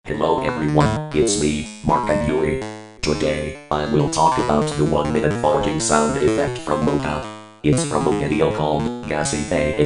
Hello everyone, it's me, Markov Yuri. Today, I will talk about the 1-minute farting sound effect from Mocha. It's from a video called GASIFTAR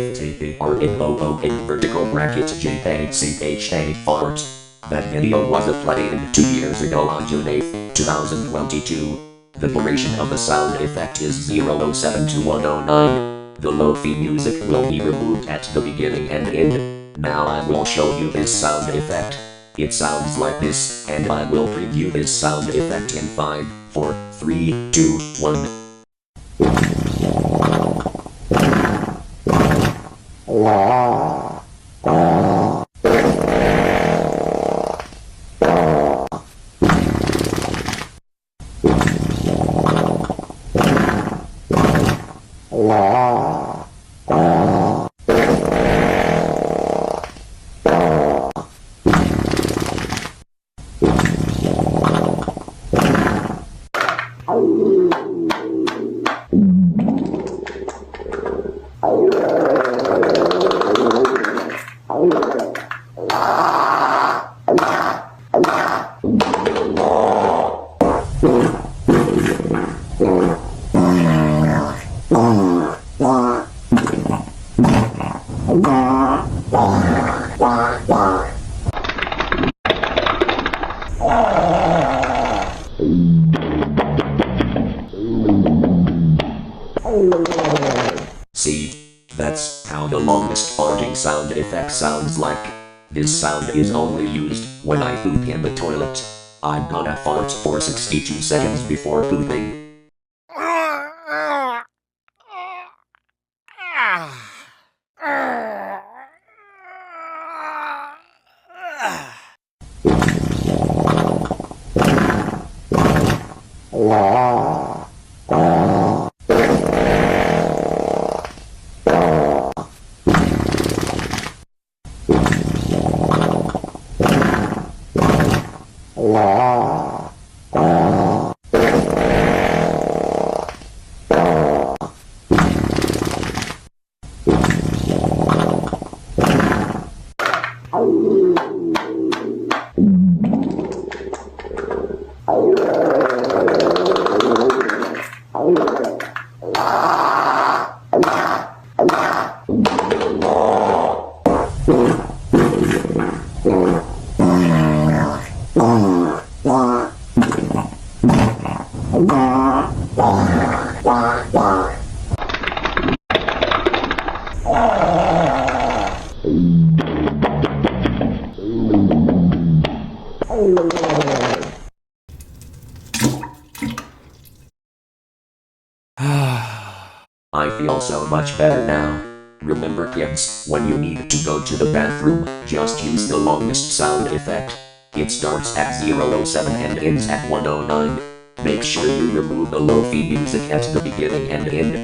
in vertical bracket JACHA fart. That video was uploaded 2 years ago on June 8, 2022. The duration of the sound effect is 007 to 109. The lo-fi music will be removed at the beginning and end. Now I will show you this sound effect. It sounds like this, and I will preview this sound effect in 5, 4, 3, 2, 1. See, that's how the longest farting sound effect sounds like. This sound is only used when I poop in the toilet. I'm gonna fart for 62 seconds before pooping. I feel so much better now. Remember kids, when you need to go to the bathroom, just use the longest sound effect. It starts at 007 and ends at 109. Make sure you remove the lo-fi music at the beginning and end.